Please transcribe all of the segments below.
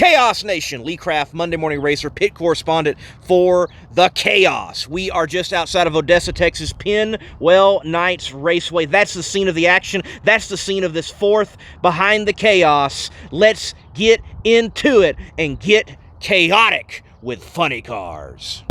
Chaos Nation, Lee Craft, Monday Morning Racer, pit correspondent for the Chaos. We are just outside of Odessa, Texas, Penwell Knights Raceway. That's the scene of the action. That's the scene of this fourth behind the Chaos. Let's get into it and get chaotic with funny cars.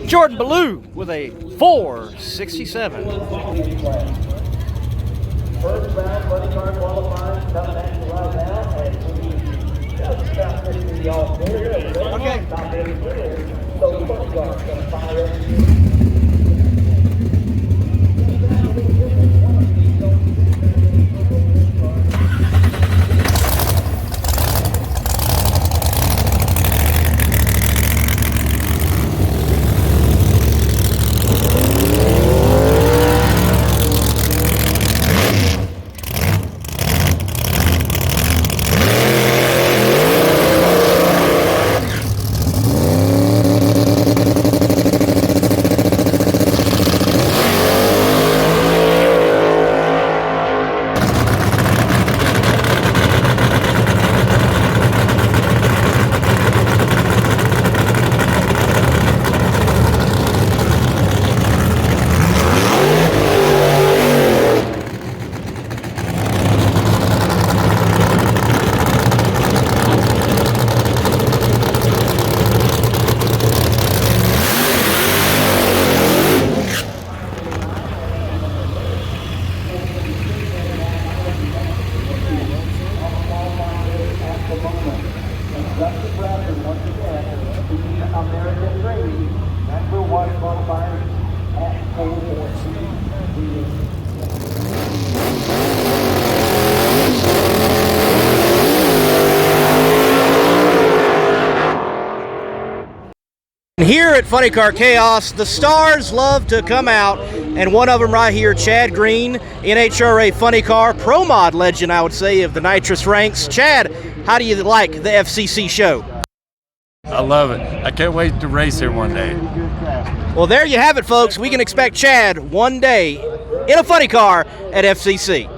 Jordan Ballou with a 467. First round, funny car qualifying, coming at you right now, and we just about missing the off there. Okay. Stop there. So the funny car's going to fire up. American Racing, number one qualifier at 4.2. Here at Funny Car Chaos, the stars love to come out, and one of them right here, Chad Green, NHRA Funny Car, Pro Mod legend, I would say, of the nitrous ranks. Chad, how do you like the FCC show? I love it. I can't wait to race here one day. Well, there you have it, folks. We can expect Chad one day in a funny car at FCC.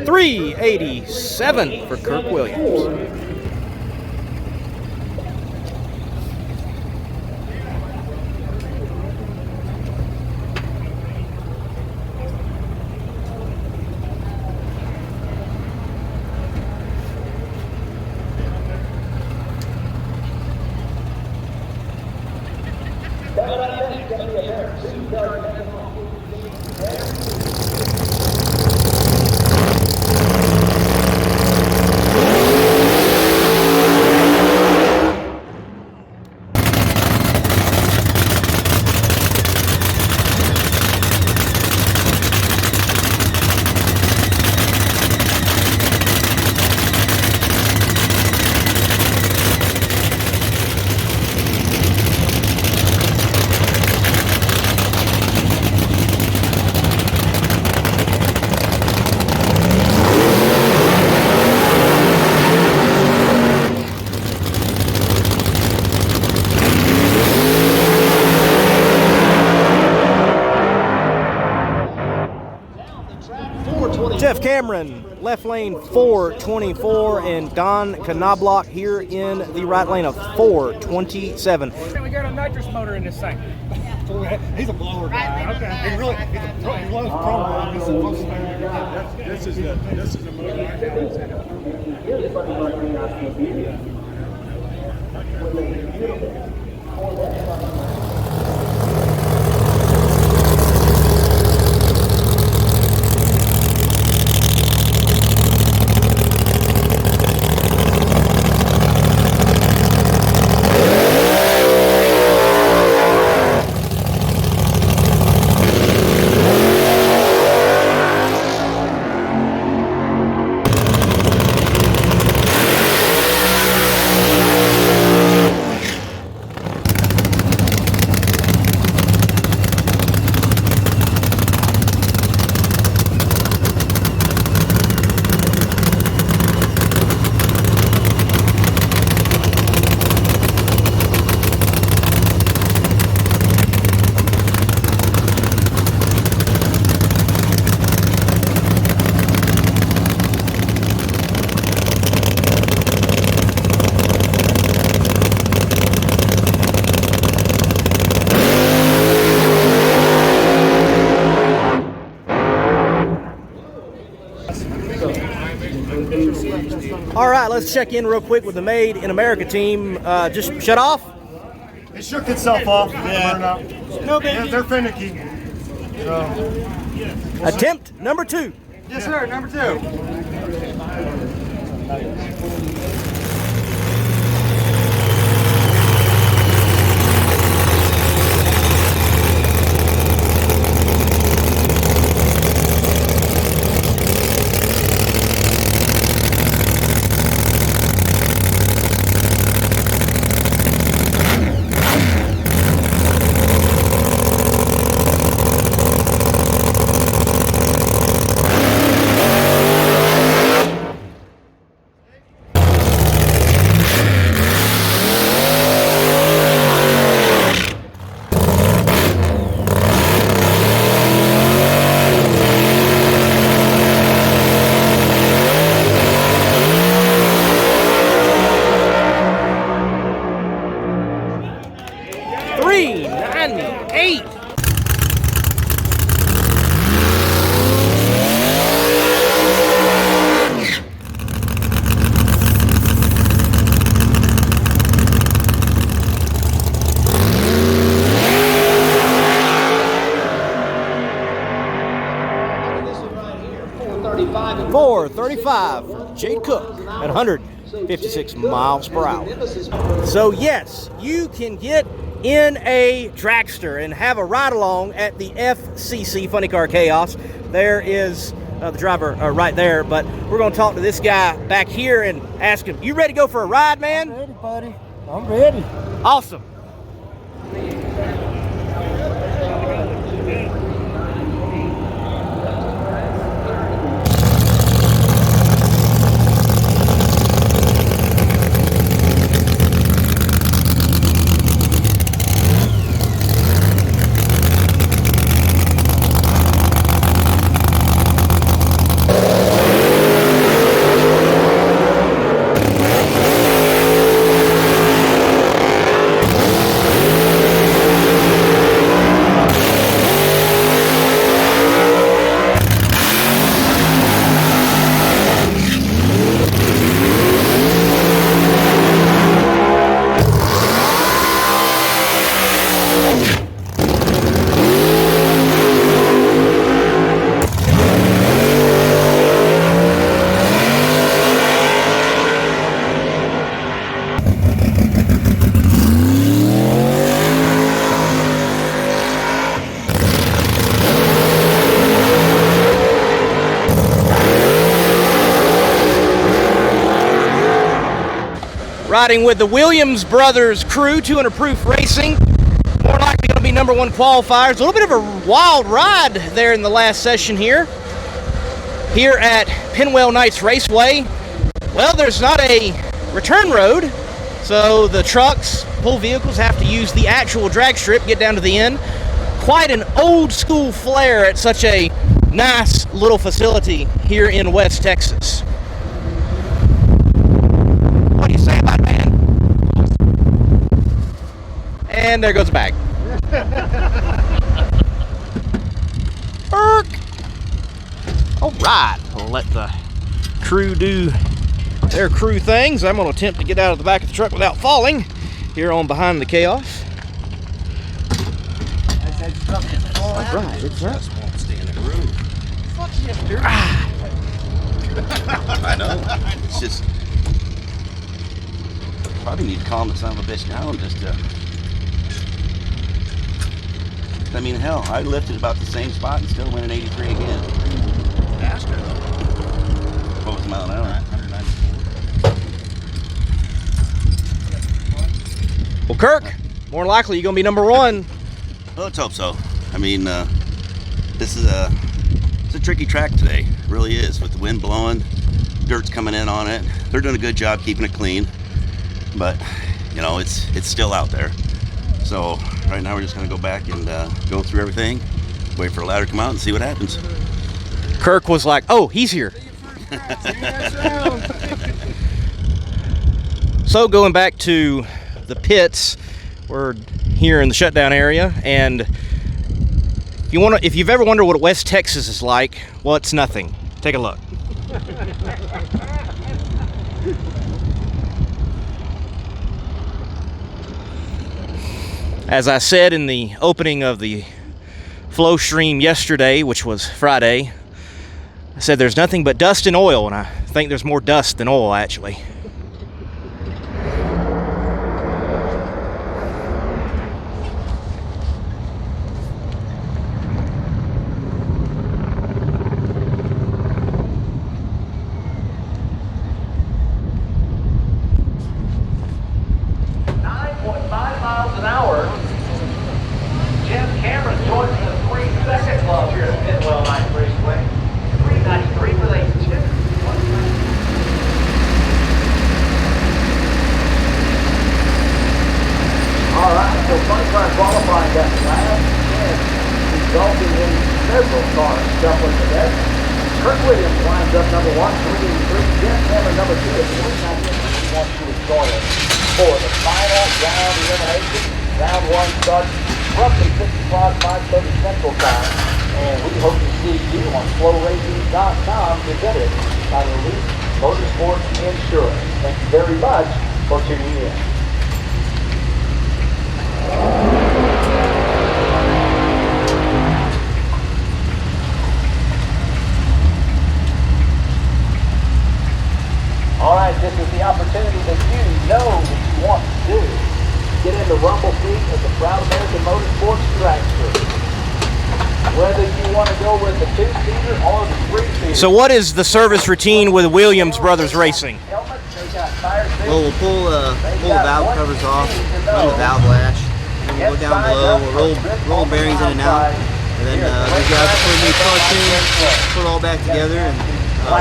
$387 for Kirk Williams. Jeff Cameron, left lane 424, and Don Knobloch here in the right lane of 427. We got a nitrous motor in this thing. He's a blower guy. Okay. He loves promo. This is a motor right now. All right, let's check in real quick with the Made in America team. Just shut off? It shook itself off. Yeah. No big. They're finicky. So. Attempt number 2. Yes, sir. Number 2. .435 for Jade Cook at 156 miles per hour. So yes, you can get in a dragster and have a ride along at the FCC Funny Car Chaos. There is the driver right there, but we're going to talk to this guy back here and ask him, you ready to go for a ride, man? I'm ready, buddy. I'm ready. Awesome. riding with the Williams Brothers crew, 200 proof racing. More likely going to be number 1 qualifiers. A little bit of a wild ride there in the last session here at Penwell Knights Raceway. Well, there's not a return road, so the trucks, pull vehicles have to use the actual drag strip, get down to the end. Quite an old school flair at such a nice little facility here in West Texas. What do you say about it, man? And there goes the bag. All right, we'll let the crew do their crew things. I'm going to attempt to get out of the back of the truck without falling here on Behind the Chaos. All right, it's up. I know. It's just probably need to calm the son of a bitch down just to. I mean, hell, I lifted about the same spot and still went in 83 again. Faster. What was the mile an hour? 194. Well, Kirk, more likely you're going to be number 1. Well, let's hope so. I mean, this is it's a tricky track today. It really is, with the wind blowing, dirt's coming in on it. They're doing a good job keeping it clean, but you know, it's still out there. So right now we're just going to go back and go through everything, wait for the ladder to come out and see what happens. Kirk was like, oh, he's here. So going back to the pits, we're here in the shutdown area, and if you've ever wondered what West Texas is like, well, it's nothing. Take a look. As I said in the opening of the flow stream yesterday, which was Friday, I said there's nothing but dust and oil, and I think there's more dust than oil, actually. Qualifying that last and resulting in several cars shuffling to death. Kurt Williams lines up number 1, 383. Jeff Cameron number 2 at 398. Wants to join us for the final round elimination. Round 1 starts roughly 55:30 Central Time, and we hope to see you on flowracing.com presented by Elite Motorsports Insurance. Thank you very much for tuning in. All right, this is the opportunity that you know that you want to do. Get in the rumble seat of the Proud American Motorsports drag strip. Whether you want to go with the 2-seater or the 3-seater. So what is the service routine with Williams Brothers Racing? Well, we'll pull the valve covers off, run the valve latch, and we'll go down below, we'll roll bearings in and out, and then these guys will put a new clutch in, put it all back together, and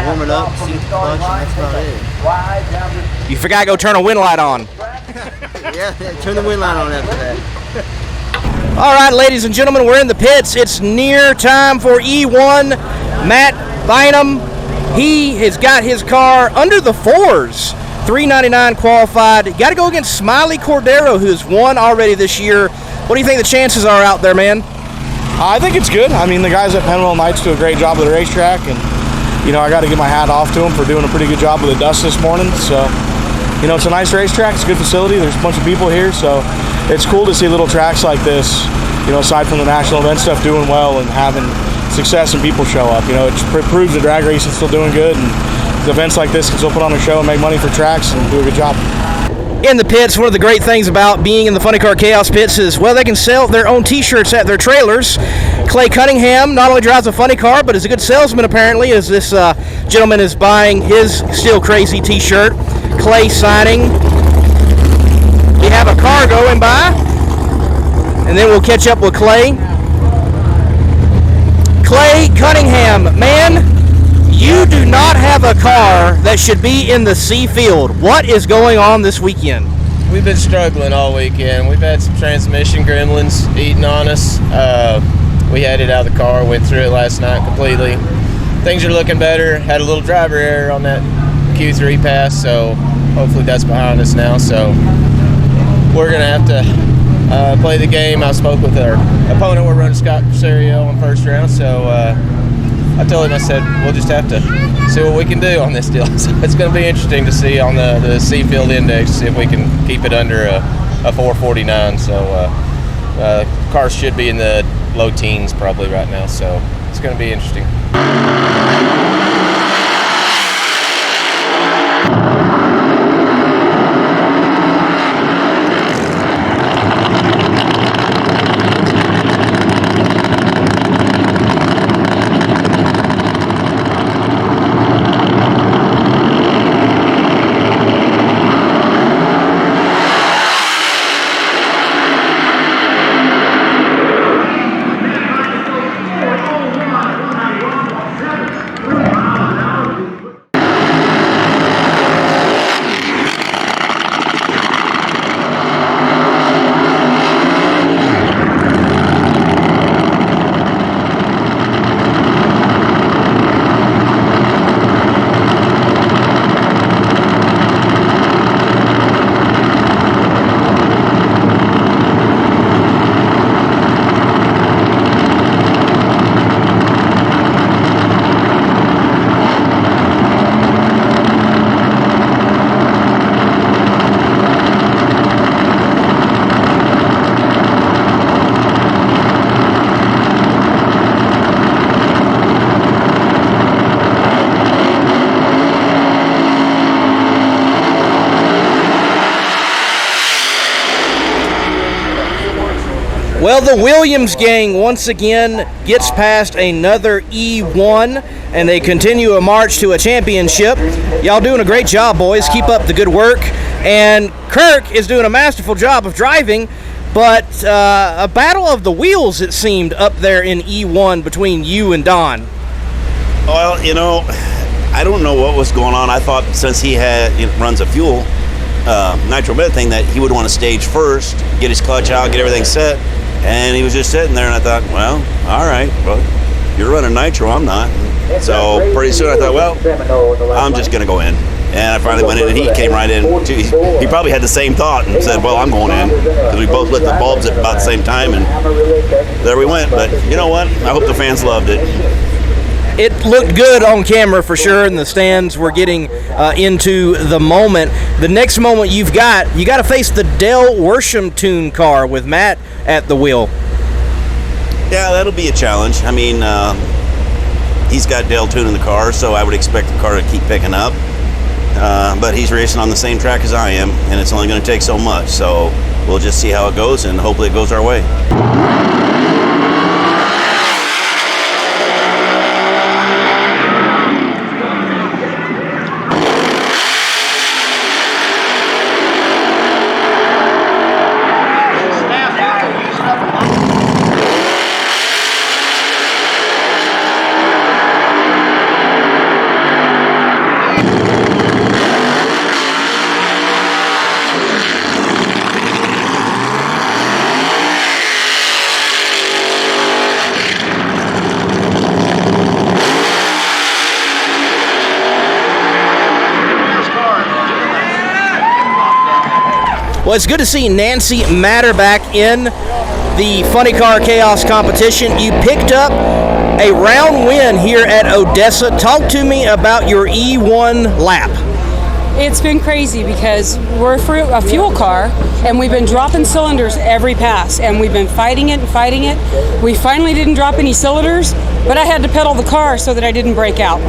warm it up, seat the clutch, and that's about it. You forgot to go turn a wind light on. Yeah, turn the wind light on after that. All right, ladies and gentlemen, we're in the pits. It's near time for E1. Matt Bynum, he has got his car under the 4s. 399 qualified. Got to go against Smiley Cordero, who's won already this year. What do you think the chances are out there, man? I think it's good. I mean, the guys at Penwell Knights do a great job of the racetrack, and you know, I got to give my hat off to them for doing a pretty good job with the dust this morning. So, you know, it's a nice racetrack. It's a good facility. There's a bunch of people here, so it's cool to see little tracks like this, you know, aside from the national event stuff, doing well and having success and people show up. You know, it proves the drag race is still doing good, and events like this can still put on a show and make money for tracks and do a good job. In the pits, one of the great things about being in the Funny Car Chaos pits is, well, they can sell their own t-shirts at their trailers. Clay Cunningham not only drives a funny car, but is a good salesman, apparently, as this gentleman is buying his Still Crazy t-shirt. Clay signing swing by, and then we'll catch up with Clay. Clay Cunningham, man, you do not have a car that should be in the C field. What is going on this weekend? We've been struggling all weekend. We've had some transmission gremlins eating on us. We had it out of the car, went through it last night completely. Things are looking better. Had a little driver error on that Q3 pass, so hopefully that's behind us now. So we're going to have to play the game. I spoke with our opponent. We're running Scott Serio on first round, so I told him, I said, we'll just have to see what we can do on this deal. So it's going to be interesting to see on the C field index, see if we can keep it under a 449. So cars should be in the low teens probably right now, so it's going to be interesting. Well, the Williams gang once again gets past another E1, and they continue a march to a championship. Y'all doing a great job, boys. Keep up the good work. And Kirk is doing a masterful job of driving, but a battle of the wheels, it seemed, up there in E1 between you and Don. Well, you know, I don't know what was going on. I thought since he runs a fuel nitro med thing that he would want to stage first, get his clutch out, get everything set. And he was just sitting there, and I thought, well, all right, well, you're running nitro, I'm not. So pretty soon I thought, well, I'm just going to go in. And I finally went in, and he came right in, too. He probably had the same thought and said, well, I'm going in. Because we both lit the bulbs at about the same time, and there we went. But you know what? I hope the fans loved it. It looked good on camera for sure, and the stands were getting into the moment. The next moment you got to face the Dale Worsham car with Matt at the wheel. Yeah, that'll be a challenge. I mean, he's got Dale tuning the car, so I would expect the car to keep picking up. But he's racing on the same track as I am, and it's only going to take so much. So we'll just see how it goes, and hopefully it goes our way. Well, it's good to see Nancy Matter back in the Funny Car Chaos competition. You picked up a round win here at Odessa. Talk to me about your E1 lap. It's been crazy because we're a fuel car and we've been dropping cylinders every pass, and we've been fighting it and fighting it. We finally didn't drop any cylinders, but I had to pedal the car so that I didn't break out.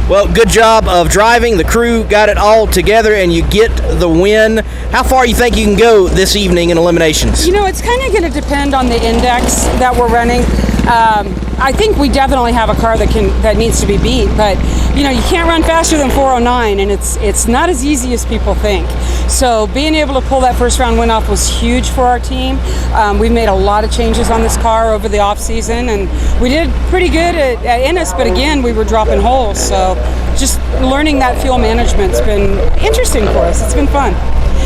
Well, good job of driving. The crew got it all together, and you get the win. How far you think you can go this evening in eliminations? You know, it's kind of going to depend on the index that we're running. I think we definitely have a car that needs to be beat, but you can't run faster than 409, and it's not as easy as people think. So being able to pull that first round win off was huge for our team. We've made a lot of changes on this car over the off season, and we did pretty good at Ennis, but again, we were dropping holes. So just learning that fuel management's been interesting for us. It's been fun.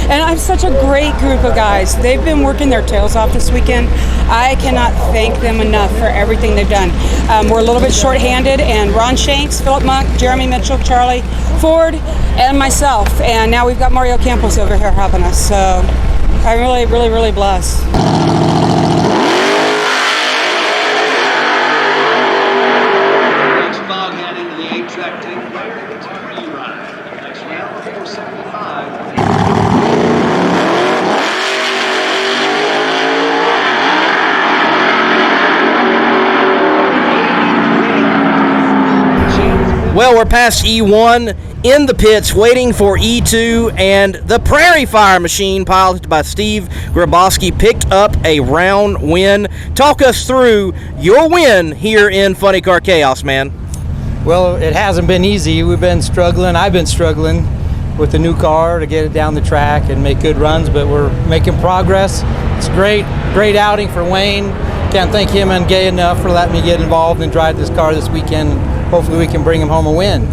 And I have such a great group of guys. They've been working their tails off this weekend. I cannot thank them enough for everything they've done. We're a little bit short-handed, and Ron Shanks, Philip Monk, Jeremy Mitchell, Charlie Ford, and myself. And now we've got Mario Campos over here helping us. So I'm really, really, really blessed. Next foghat into the 8-track tank player. It's a free ride. Next round, 475. Well, we're past E1 in the pits waiting for E2, and the Prairie Fire machine piloted by Steve Grabowski picked up a round win. Talk us through your win here in Funny Car Chaos, man. Well, it hasn't been easy. We've been struggling. I've been struggling with the new car to get it down the track and make good runs, but we're making progress. It's great outing for Wayne. Can't thank him and Gay enough for letting me get involved and drive this car this weekend. Hopefully we can bring him home a win.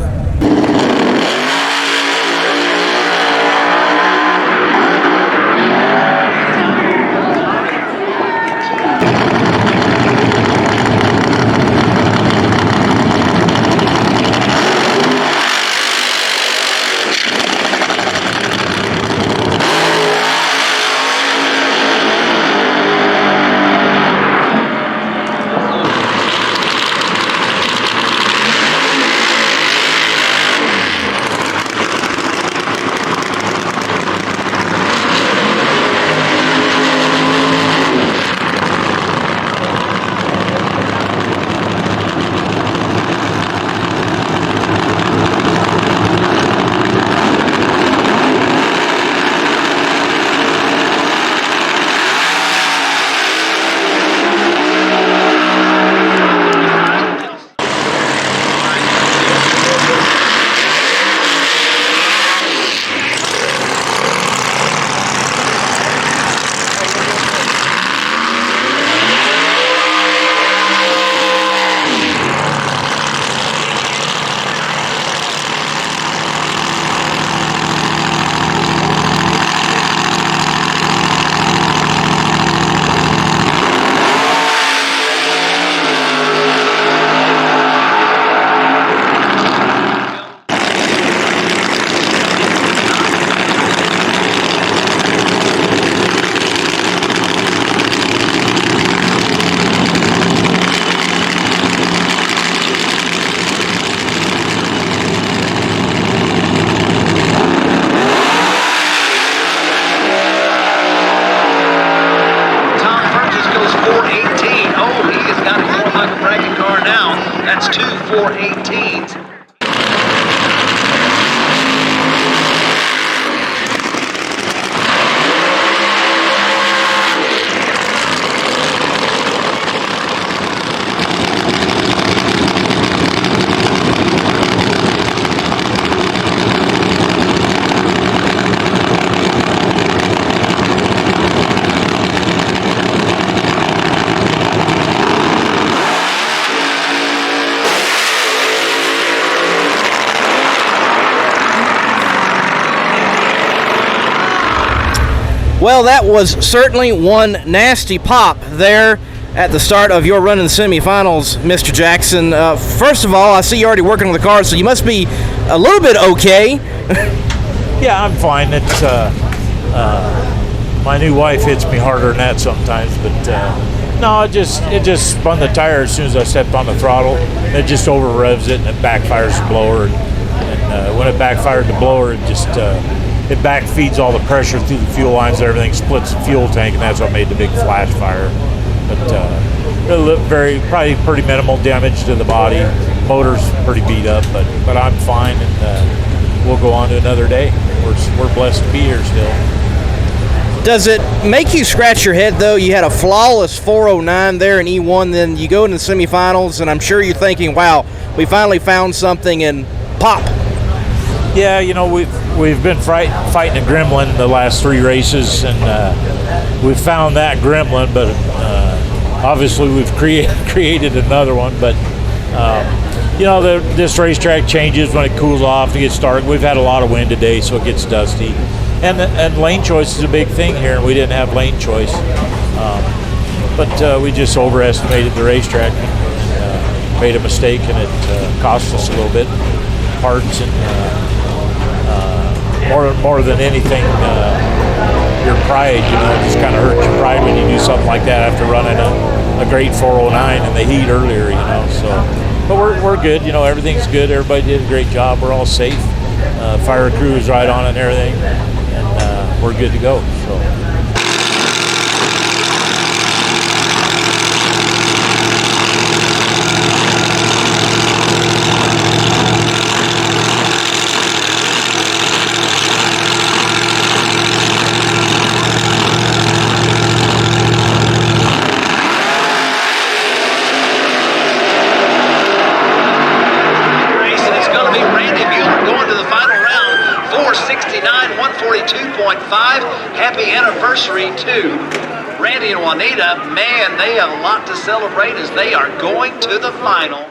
That's 2 418s. Well, that was certainly one nasty pop there at the start of your run in the semifinals, Mr. Jackson. First of all, I see you're already working on the car, so you must be a little bit okay. Yeah, I'm fine. It's my new wife hits me harder than that sometimes, but no, it just spun the tire as soon as I stepped on the throttle. It just over revs it and it backfires the blower. And when it backfired the blower, it just it back feeds all the pressure through the fuel lines and everything, splits the fuel tank, and that's what made the big flash fire. But it looked probably pretty minimal damage to the body. Motor's pretty beat up, but I'm fine, and we'll go on to another day. We're blessed to be here still. Does it make you scratch your head, though? You had a flawless 409 there in E1, then you go into the semifinals, and I'm sure you're thinking, wow, we finally found something, and pop. Yeah, you know, we've been fighting a gremlin the last 3 races, and we've found that gremlin, but obviously we've created another one. But you know, this racetrack changes when it cools off to get started. We've had a lot of wind today, so it gets dusty. And lane choice is a big thing here, and we didn't have lane choice. But we just overestimated the racetrack and made a mistake, and it cost us a little bit. Parts and more than anything, your pride, you know, it just kind of hurts your pride when you do something like that after running a great 409 in the heat earlier, you know. So, but we're good, you know, everything's good. Everybody did a great job. We're all safe. Fire crew is right on it and everything, and we're good to go. So. Happy anniversary to Randy and Juanita. Man, they have a lot to celebrate as they are going to the final.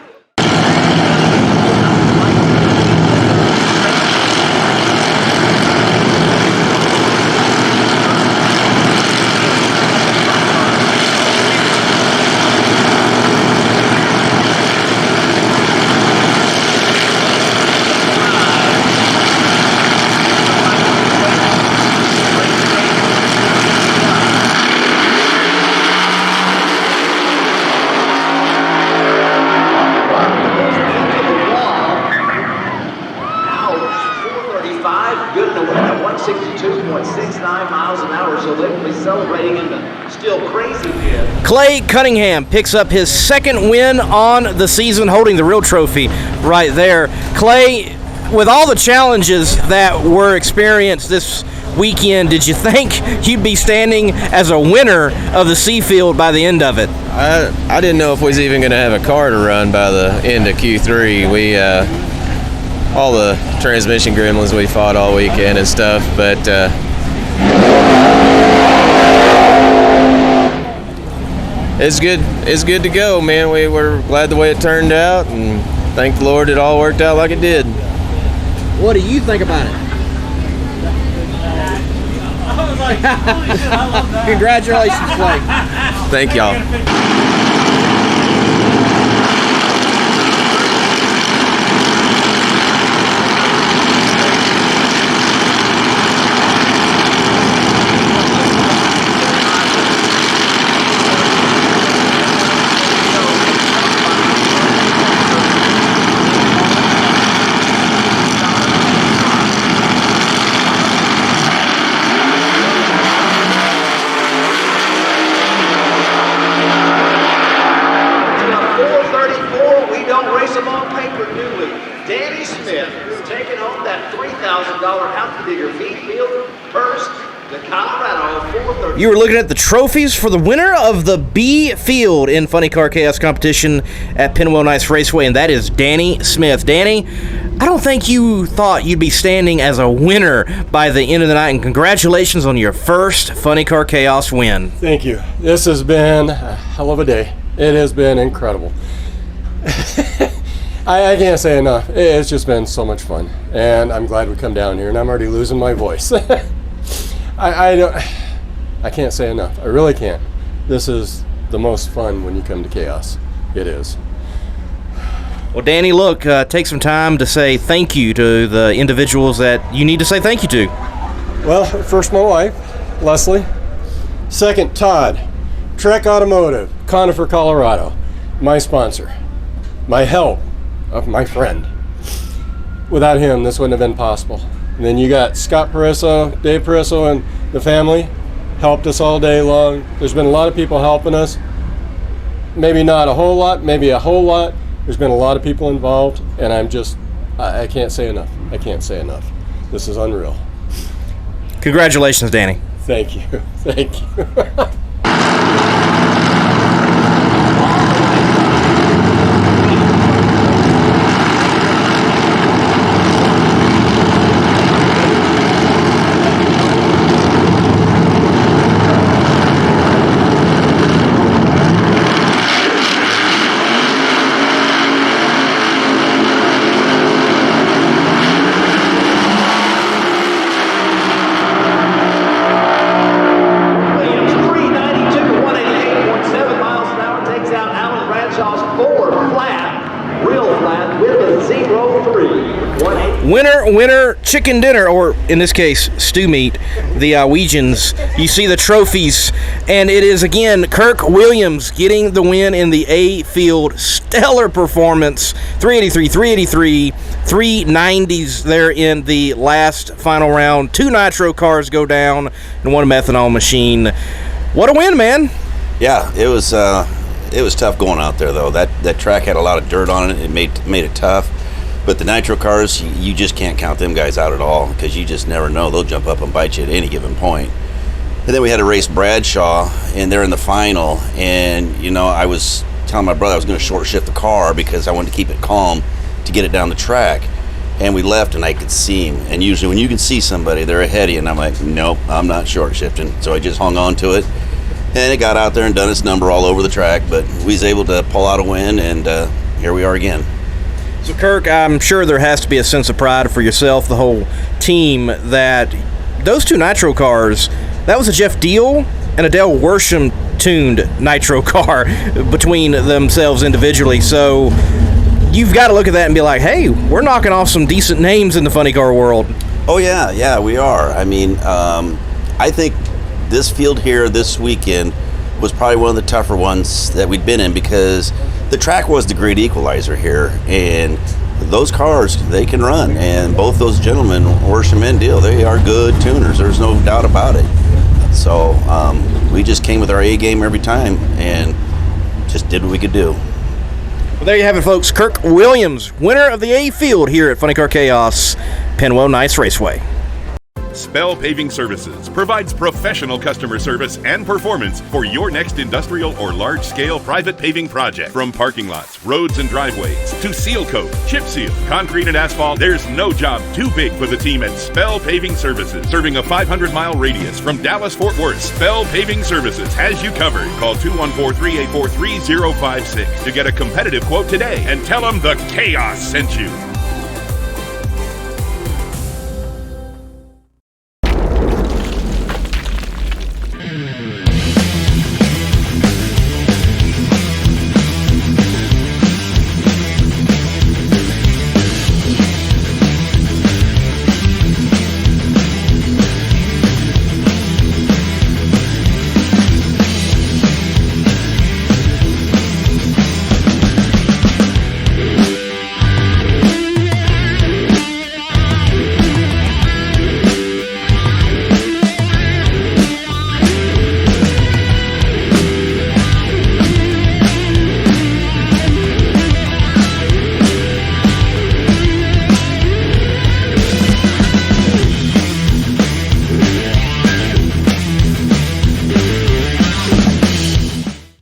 Good to win at 162.69 miles an hour, so they will be celebrating in the still crazy pit. Clay Cunningham picks up his second win on the season, holding the real trophy right there. Clay, with all the challenges that were experienced this weekend, did you think you'd be standing as a winner of the Seafield by the end of it? I didn't know if we was even going to have a car to run by the end of Q3. We all the transmission gremlins we fought all weekend and stuff, but it's good to go, man. We were glad the way it turned out, and thank the Lord it all worked out like it did. What do you think about it? Congratulations, Clay. Thank y'all. Danny Smith is taking home that $3,000 Outfitter Field first. The Colorado 430. You were looking at the trophies for the winner of the B Field in Funny Car Chaos competition at Penwell Nights Raceway, and that is Danny Smith. Danny, I don't think you thought you'd be standing as a winner by the end of the night, and congratulations on your first Funny Car Chaos win. Thank you. This has been a hell of a day. It has been incredible. I can't say enough. It's just been so much fun, and I'm glad we come down here, and I'm already losing my voice. I can't say enough. I really can't. This is the most fun when you come to Chaos. It is. Well, Danny, look, take some time to say thank you to the individuals that you need to say thank you to. Well, first my wife, Leslie. Second, Todd, Trek Automotive, Conifer, Colorado, my sponsor. My help of my friend. Without him, this wouldn't have been possible. And then you got Scott Parisso, Dave Parisso, and the family helped us all day long. There's been a lot of people helping us. Maybe not a whole lot, maybe a whole lot. There's been a lot of people involved, and I can't say enough. I can't say enough. This is unreal. Congratulations, Danny. Thank you. Thank you. Winner chicken dinner, or in this case, stew meat, the Weegians. You see the trophies, and it is again Kirk Williams getting the win in the A field. Stellar performance, 383, 383, 390s there in the last final round. 2 nitro cars go down and 1 methanol machine. What a win, man. Yeah, it was tough going out there, though. That track had a lot of dirt on it. It made it tough. But the nitro cars, you just can't count them guys out at all, because you just never know. They'll jump up and bite you at any given point. And then we had to race Bradshaw, and they're in the final. And, you know, I was telling my brother I was going to short shift the car because I wanted to keep it calm to get it down the track. And we left, and I could see him. And usually when you can see somebody, they're ahead of you. And I'm like, nope, I'm not short shifting. So I just hung on to it. And it got out there and done its number all over the track. But we was able to pull out a win, and here we are again. So, Kirk, I'm sure there has to be a sense of pride for yourself, the whole team, that those 2 nitro cars, that was a Jeff Deal and a Dale Worsham tuned nitro car between themselves individually. So you've got to look at that and be like, hey, we're knocking off some decent names in the funny car world. Oh, yeah, we are. I mean, I think this field here this weekend was probably one of the tougher ones that we'd been in, because the track was the great equalizer here, and those cars, they can run. And both those gentlemen, Worsham and Deal, they are good tuners. There's no doubt about it. So we just came with our A game every time and just did what we could do. Well, there you have it, folks. Kirk Williams, winner of the A field here at Funny Car Chaos, Penwell Nights Raceway. Spell Paving Services provides professional customer service and performance for your next industrial or large-scale private paving project. From parking lots, roads and driveways, to seal coat, chip seal, concrete and asphalt, there's no job too big for the team at Spell Paving Services. Serving a 500-mile radius from Dallas-Fort Worth, Spell Paving Services has you covered. Call 214-384-3056 to get a competitive quote today and tell them the Chaos sent you.